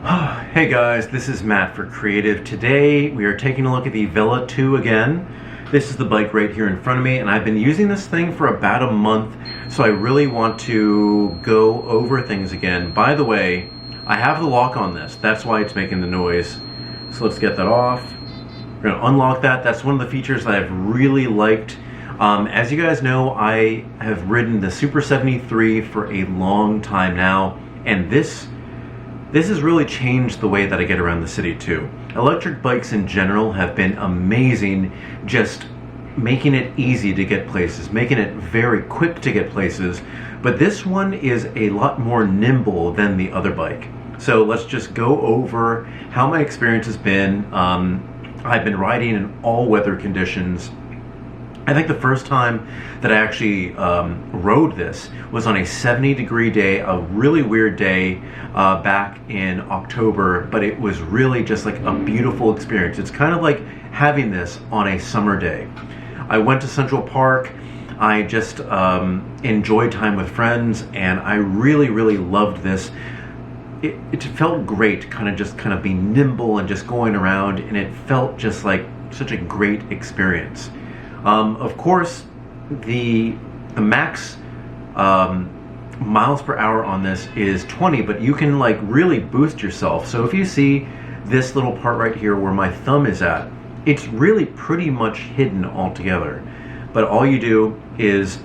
Hey guys, this is Matt for Creative. Today we are taking a look at the Vela 2 again. This is the bike right here in front of me, and I've been using this thing for about a month, so I really want to go over things again. By the way, I have the lock on this. That's why it's making the noise. So let's get that off. We're going to unlock that. That's one of the features that I've really liked. As you guys know, I have ridden the Super 73 for a long time now, and this has really changed the way that I get around the city too. Electric bikes in general have been amazing, just making it easy to get places, making it very quick to get places, but this one is a lot more nimble than the other bike. So let's just go over how my experience has been. I've been riding in all weather conditions. I think the first time that I actually rode this was on a 70-degree day, a really weird day back in October, but it was really just like a beautiful experience. It's kind of like having this on a summer day. I went to Central Park. I just enjoyed time with friends, and I really loved this. It felt great, kind of being nimble and just going around, and it felt just like such a great experience. Of course, the max miles per hour on this is 20, but you can like really boost yourself. So if you see this little part right here where my thumb is at, it's really pretty much hidden altogether. But all you do is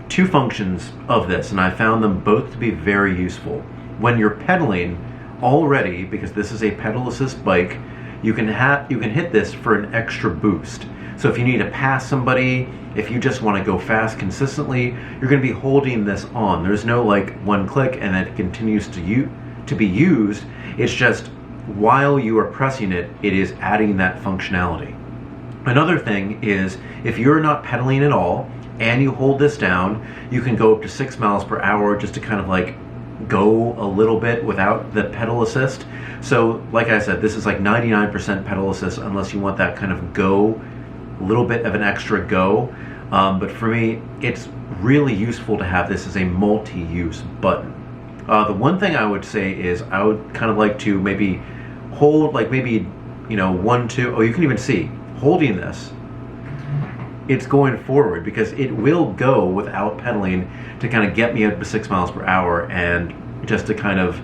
two functions of this, and I found them both to be very useful. When you're pedaling already, because this is a pedal assist bike, you can hit this for an extra boost. So if you need to pass somebody, if you just want to go fast consistently, you're going to be holding this on. There's no like one click and then it continues to be used. It's just while you are pressing it, it is adding that functionality. Another thing is if you're not pedaling at all and you hold this down, you can go up to 6 miles per hour just to kind of like go a little bit without the pedal assist. So like I said, this is like 99% pedal assist unless you want that kind of go, a little bit of an extra go, but for me it's really useful to have this as a multi-use button. The one thing I would say is I would kind of like to maybe hold like maybe 1, 2, oh you can even see holding this, it's going forward because it will go without pedaling to kind of get me up to 6 miles per hour and just to kind of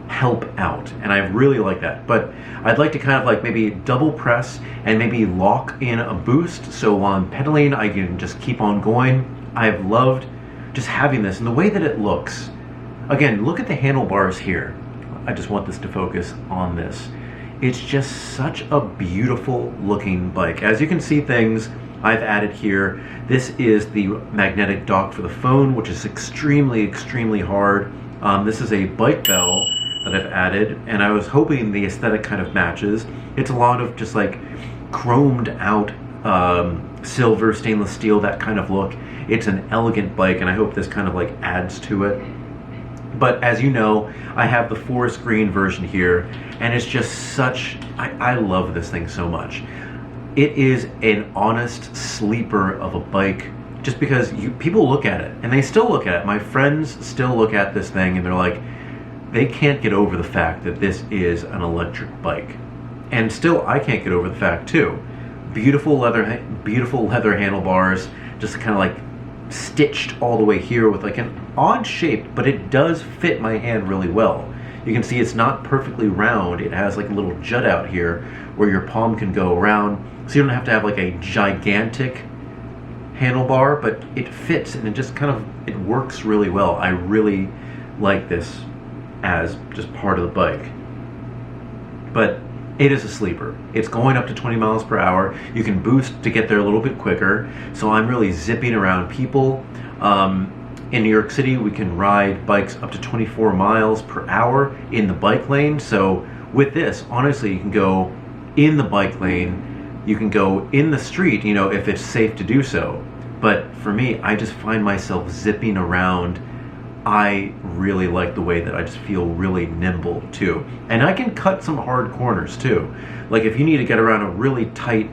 help out, and I really like that. But I'd like to kind of like maybe double press and maybe lock in a boost, so while I'm pedaling I can just keep on going. I've loved just having this and the way that it looks. Again, look at the handlebars here. I just want this to focus on this. It's just such a beautiful looking bike. As you can see, things I've added here. This is the magnetic dock for the phone, which is extremely hard. This is a bike bell that I've added, and I was hoping the aesthetic kind of matches. It's a lot of just like chromed out silver, stainless steel, that kind of look. It's an elegant bike, and I hope this kind of like adds to it. But as you know, I have the forest green version here, and it's just such, I love this thing so much. It is an honest sleeper of a bike, just because people look at it, and they still look at it. My friends still look at this thing and they're like, they can't get over the fact that this is an electric bike. And still, I can't get over the fact too. Beautiful leather handlebars, just kind of like stitched all the way here with like an odd shape, but it does fit my hand really well. You can see it's not perfectly round. It has like a little jut out here where your palm can go around. So you don't have to have like a gigantic handlebar, but it fits and it just kind of, it works really well. I really like this as just part of the bike. But it is a sleeper. It's going up to 20 miles per hour. You can boost to get there a little bit quicker. So I'm really zipping around people. In New York City, we can ride bikes up to 24 miles per hour in the bike lane. So with this, honestly, you can go in the bike lane, you can go in the street, if it's safe to do so. But for me, I just find myself zipping around. I really like the way that I just feel really nimble too. And I can cut some hard corners too. Like if you need to get around a really tight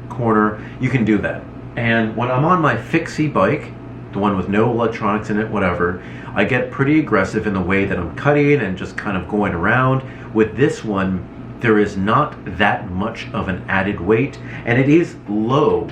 corner, you can do that. And when I'm on my fixie bike, the one with no electronics in it, whatever, I get pretty aggressive in the way that I'm cutting and just kind of going around. With this one, there is not that much of an added weight, and it is low.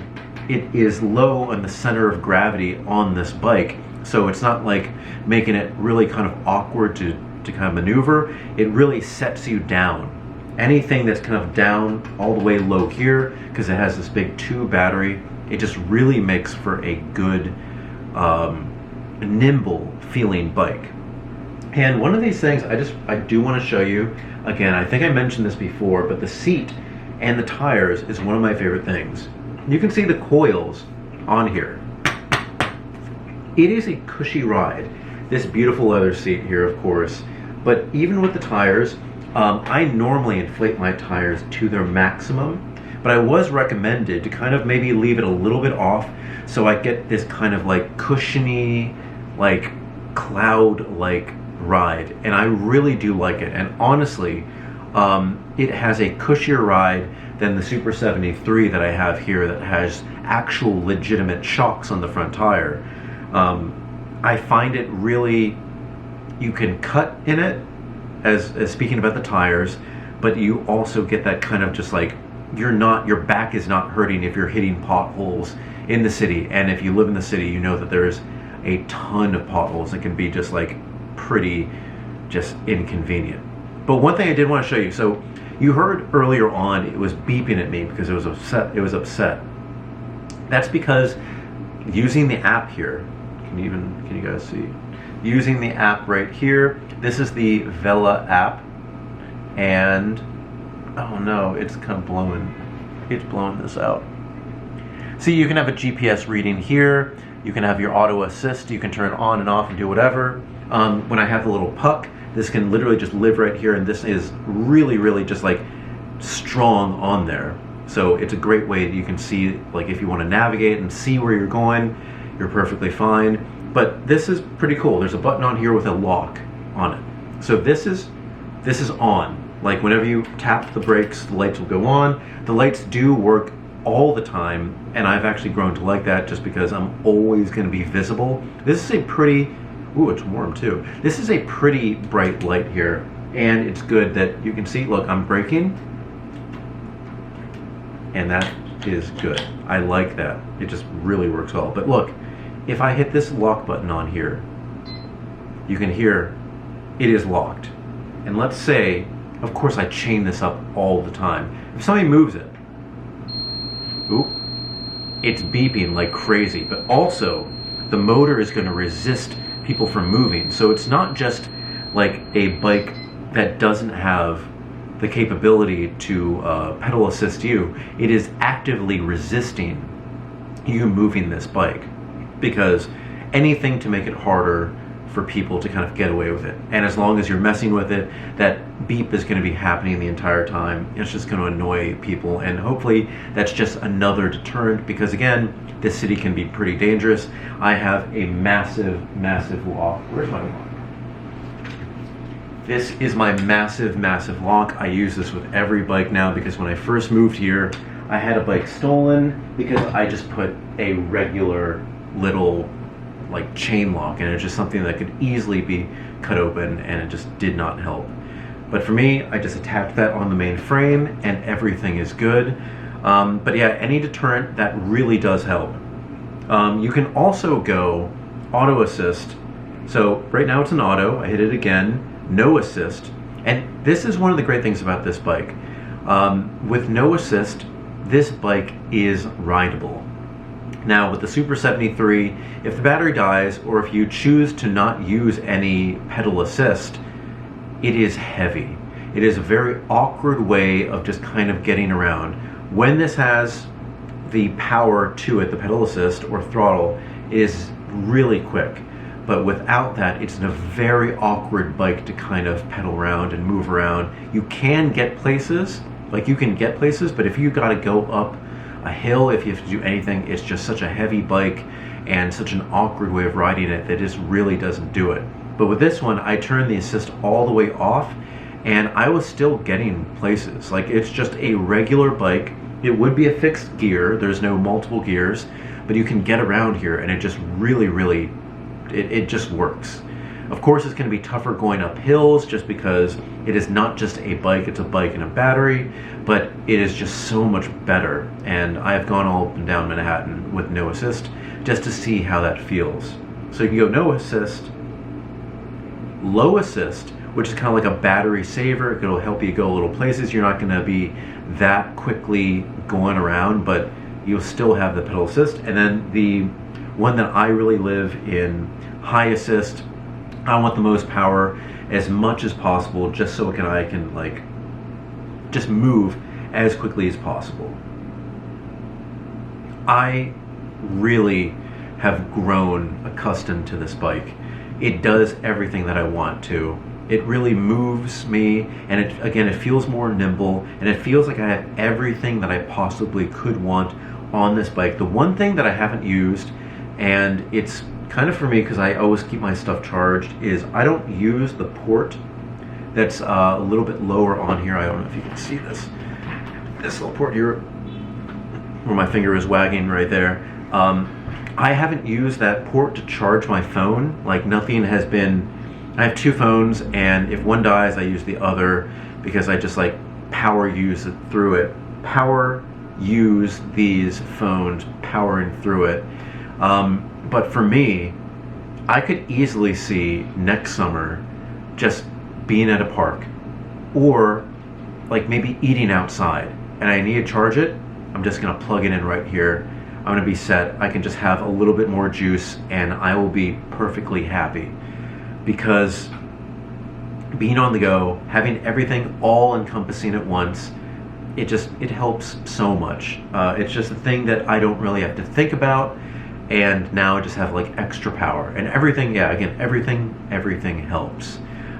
It is low in the center of gravity on this bike, so it's not like making it really kind of awkward to kind of maneuver. It really sets you down. Anything that's kind of down all the way low here, because it has this big 2 battery, it just really makes for a good nimble feeling bike. And one of these things I do want to show you again. I think I mentioned this before, but the seat and the tires is one of my favorite things. You can see the coils on here. It is a Cushy Ride. This beautiful leather seat here, of course, but even with the tires, I normally inflate my tires to their maximum, but I was recommended to kind of maybe leave it a little bit off so I get this kind of like cushiony, like cloud-like ride, and I really do like it. And honestly, it has a cushier ride than the Super 73 that I have here that has actual legitimate shocks on the front tire. I find it really, you can cut in it, as speaking about the tires, but you also get that kind of just like, your back is not hurting if you're hitting potholes in the city. And if you live in the city, you know that there's a ton of potholes that can be just like pretty just inconvenient. But one thing I did want to show you, so you heard earlier on it was beeping at me because it was upset. That's because using the app here, can you guys see? Using the app right here, this is the Vela app, and oh no, it's kind of blowing this out. See, you can have a GPS reading here, you can have your auto assist, you can turn it on and off and do whatever. When I have the little puck, this can literally just live right here, and this is really just like strong on there. So it's a great way that you can see, like if you want to navigate and see where you're going, you're perfectly fine. But this is pretty cool. There's a button on here with a lock on it. So this is on. Like whenever you tap the brakes, the lights will go on. The lights do work all the time, and I've actually grown to like that just because I'm always going to be visible. This is a pretty, ooh, it's warm too. This is a pretty bright light here, and it's good that you can see, look, I'm braking, and that is good. I like that. It just really works well. But look, if I hit this lock button on here, you can hear it is locked. And let's say, of course I chain this up all the time. If somebody moves it, oop, it's beeping like crazy, but also the motor is going to resist people from moving. So it's not just like a bike that doesn't have the capability to pedal assist you. It is actively resisting you moving this bike, because anything to make it harder for people to kind of get away with it. And as long as you're messing with it, that beep is going to be happening the entire time. It's just going to annoy people, and hopefully that's just another deterrent, because again, this city can be pretty dangerous. I have a massive lock. Where's my lock? This is my massive lock. I use this with every bike now, because when I first moved here, I had a bike stolen because I just put a regular little like chain lock, and it's just something that could easily be cut open, and it just did not help. But for me, I just attached that on the main frame and everything is good. But yeah, any deterrent, that really does help. You can also go auto assist. So right now it's an auto, I hit it again, no assist. And this is one of the great things about this bike. With no assist, this bike is rideable. Now with the Super 73, if the battery dies, or if you choose to not use any pedal assist, it is heavy. It is a very awkward way of just kind of getting around. When this has the power to it, the pedal assist or throttle, it is really quick. But without that, it's a very awkward bike to kind of pedal around and move around. You can get places, but if you gotta go up a hill, if you have to do anything, it's just such a heavy bike and such an awkward way of riding it that just really doesn't do it. But with this one, I turned the assist all the way off, and I was still getting places. Like, it's just a regular bike. It would be a fixed gear, there's no multiple gears, but you can get around here, and it just really, it just works. Of course, it's going to be tougher going up hills just because it is not just a bike, it's a bike and a battery, but it is just so much better. And I have gone all up and down Manhattan with no assist just to see how that feels. So you can go no assist, low assist, which is kind of like a battery saver. It'll help you go little places. You're not going to be that quickly going around, but you'll still have the pedal assist. And then the one that I really live in, high assist. I want the most power as much as possible, just so I can like just move as quickly as possible. I really have grown accustomed to this bike. It does everything that I want to. It really moves me, and it feels more nimble, and it feels like I have everything that I possibly could want on this bike. The one thing that I haven't used, and it's kind of for me because I always keep my stuff charged, is I don't use the port that's a little bit lower on here. I don't know if you can see this little port here where my finger is wagging right there. I haven't used that port to charge my phone. Like, nothing has been, I have two phones, and if one dies I use the other because I just like power use it through it. Power use these phones powering through it. But for me, I could easily see next summer just being at a park, or like maybe eating outside, and I need to charge it. I'm just gonna plug it in right here. I'm gonna be set. I can just have a little bit more juice and I will be perfectly happy, because being on the go, having everything all encompassing at once, it helps so much. It's just a thing that I don't really have to think about. And now I just have like extra power and everything. Yeah, again, everything helps.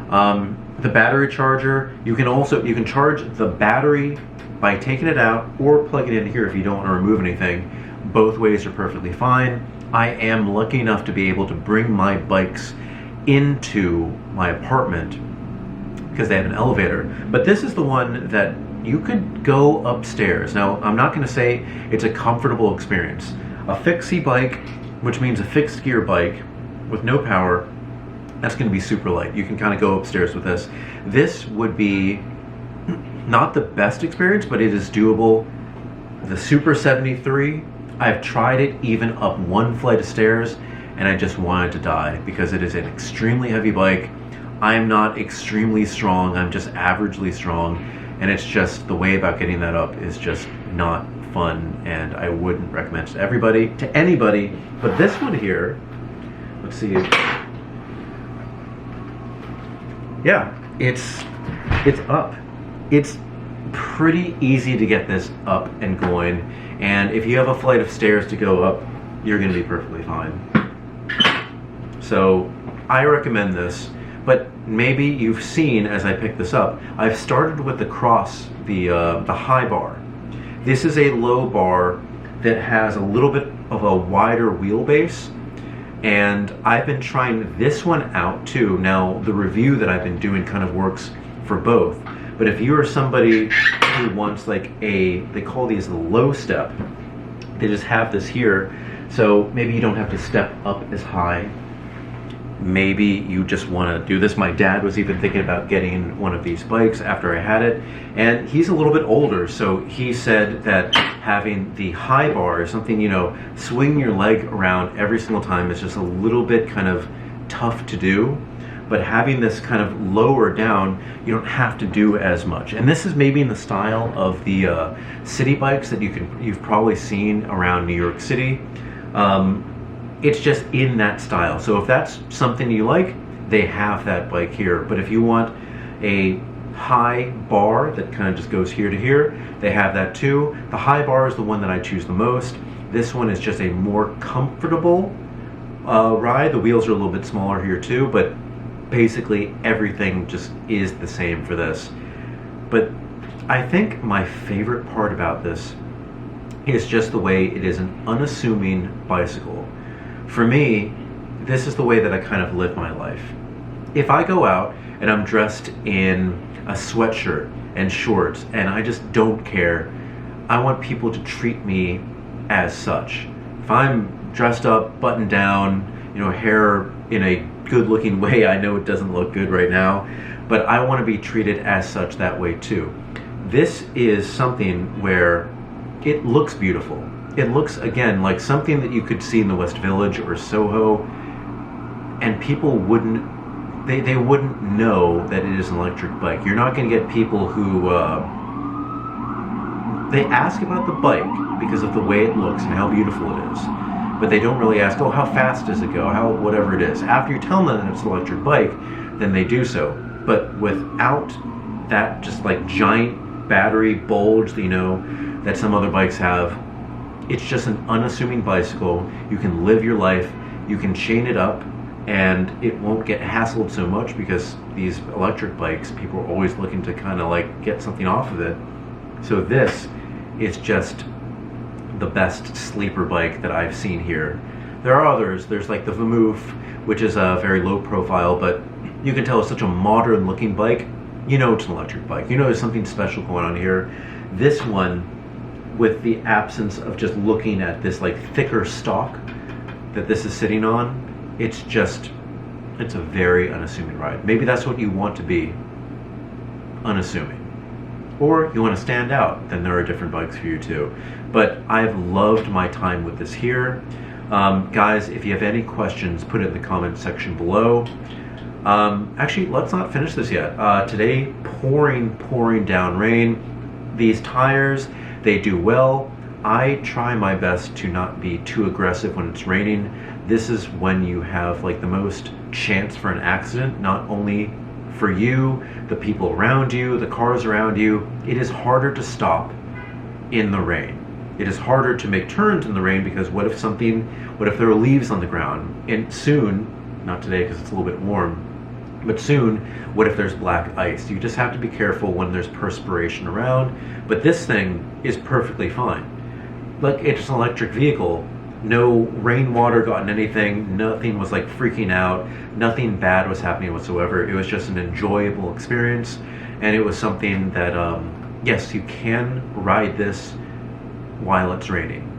The battery charger, you can charge the battery by taking it out or plug it in here if you don't want to remove anything. Both ways are perfectly fine. I am lucky enough to be able to bring my bikes into my apartment because they have an elevator. But this is the one that you could go upstairs. Now, I'm not going to say it's a comfortable experience. A fixie bike, which means a fixed gear bike with no power, that's going to be super light. You can kind of go upstairs with this. This would be not the best experience, but it is doable. The Super 73, I've tried it even up one flight of stairs, and I just wanted to die because it is an extremely heavy bike. I am not extremely strong, I'm just averagely strong, and it's just the way about getting that up is just not fun, and I wouldn't recommend it to anybody. But this one here, let's see. Yeah, it's up. It's pretty easy to get this up and going, and if you have a flight of stairs to go up, you're going to be perfectly fine. So I recommend this. But maybe you've seen as I pick this up, I've started with the cross, the high bar. This is a low bar that has a little bit of a wider wheelbase, and I've been trying this one out too. Now, the review that I've been doing kind of works for both, but if you are somebody who wants like they call these the low step, they just have this here, so maybe you don't have to step up as high. Maybe you just want to do this. My dad was even thinking about getting one of these bikes after I had it, and he's a little bit older, so he said that having the high bar is something, swing your leg around every single time is just a little bit kind of tough to do, but having this kind of lower down, you don't have to do as much. And this is maybe in the style of the city bikes that you've probably seen around New York City. It's just in that style. So if that's something you like, they have that bike here. But if you want a high bar that kind of just goes here to here, they have that too. The high bar is the one that I choose the most. This one is just a more comfortable ride. The wheels are a little bit smaller here too, but basically everything just is the same for this. But I think my favorite part about this is just the way it is an unassuming bicycle. For me, this is the way that I kind of live my life. If I go out and I'm dressed in a sweatshirt and shorts and I just don't care, I want people to treat me as such. If I'm dressed up, buttoned down, you know, hair in a good looking way, I know it doesn't look good right now, but I want to be treated as such that way too. This is something where it looks beautiful. It looks, again, like something that you could see in the West Village or Soho, and people wouldn't, they wouldn't know that it is an electric bike. You're not going to get people who, they ask about the bike because of the way it looks and how beautiful it is. But they don't really ask, oh, how fast does it go? How, whatever it is. After you tell them that it's an electric bike, then they do so. But without that just like giant battery bulge, you know, that some other bikes have, it's just an unassuming bicycle. You can live your life, you can chain it up, and it won't get hassled so much because these electric bikes, people are always looking to kind of like get something off of it. So this is just the best sleeper bike that I've seen here. There are others. There's like the Vermouth, which is a very low profile, but you can tell it's such a modern looking bike. You know it's an electric bike. You know there's something special going on here. This one, with the absence of just looking at this like thicker stock that this is sitting on, it's a very unassuming ride. Maybe that's what you want to be, unassuming. Or you want to stand out, then there are different bikes for you too. But I've loved my time with this here. Guys, if you have any questions, put it in the comment section below. Actually, let's not finish this yet. Today, pouring down rain. These tires, they do well. I try my best to not be too aggressive when it's raining. This is when you have like the most chance for an accident, not only for you, the people around you, the cars around you. It is harder to stop in the rain. It is harder to make turns in the rain because what if there are leaves on the ground? And soon, not today because it's a little bit warm, but soon, what if there's black ice? You just have to be careful when there's perspiration around. But this thing is perfectly fine. Like, it's an electric vehicle. No rainwater got in anything. Nothing was like freaking out. Nothing bad was happening whatsoever. It was just an enjoyable experience. And it was something that, yes, you can ride this while it's raining.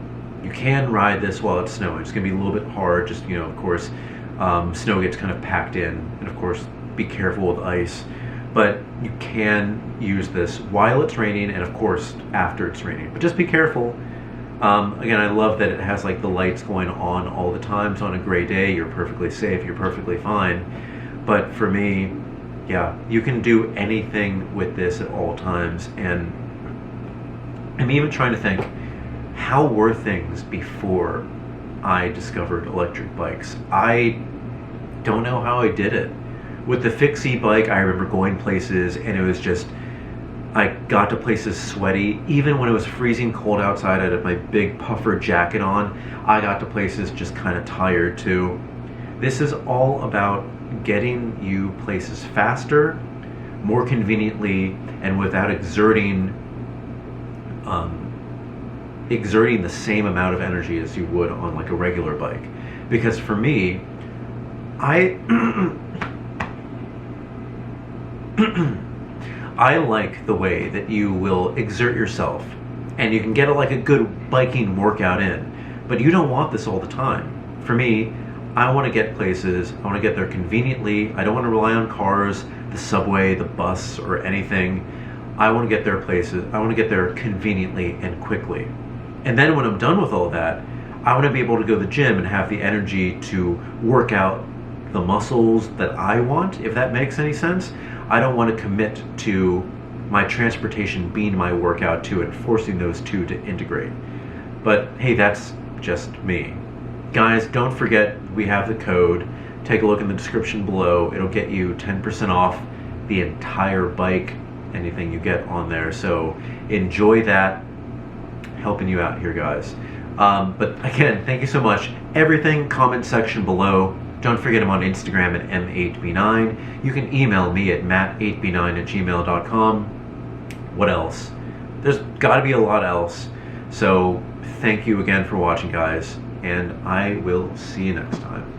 You can ride this while it's snowing. It's going to be a little bit hard. Just, you know, of course, snow gets kind of packed in. And of course, be careful with ice. But you can use this while it's raining and of course after it's raining. But just be careful. Again, I love that it has like the lights going on all the time. So on a gray day, you're perfectly safe, you're perfectly fine. But for me, yeah, you can do anything with this at all times. And I'm even trying to think, how were things before I discovered electric bikes? I don't know how I did it. With the fixie bike, I remember going places and it was just, I got to places sweaty. Even when it was freezing cold outside, I had my big puffer jacket on. I got to places just kind of tired too. This is all about getting you places faster, more conveniently, and without exerting the same amount of energy as you would on like a regular bike. Because for me, I like the way that you will exert yourself and you can get like a good biking workout in, but you don't want this all the time. For me, I want to get places, I want to get there conveniently. I don't want to rely on cars, the subway, the bus, or anything. I want to get there places, I want to get there conveniently and quickly. And then when I'm done with all that, I want to be able to go to the gym and have the energy to work out the muscles that I want, if that makes any sense. I don't want to commit to my transportation being my workout too and forcing those two to integrate. But hey, that's just me. Guys, don't forget we have the code. Take a look in the description below. It'll get you 10% off the entire bike, anything you get on there. So enjoy that, helping you out here, guys. But again, thank you so much. Everything, comment section below. Don't forget I'm on Instagram at m8b9. You can email me at matt8b9@gmail.com. What else? There's got to be a lot else. So thank you again for watching, guys, and I will see you next time.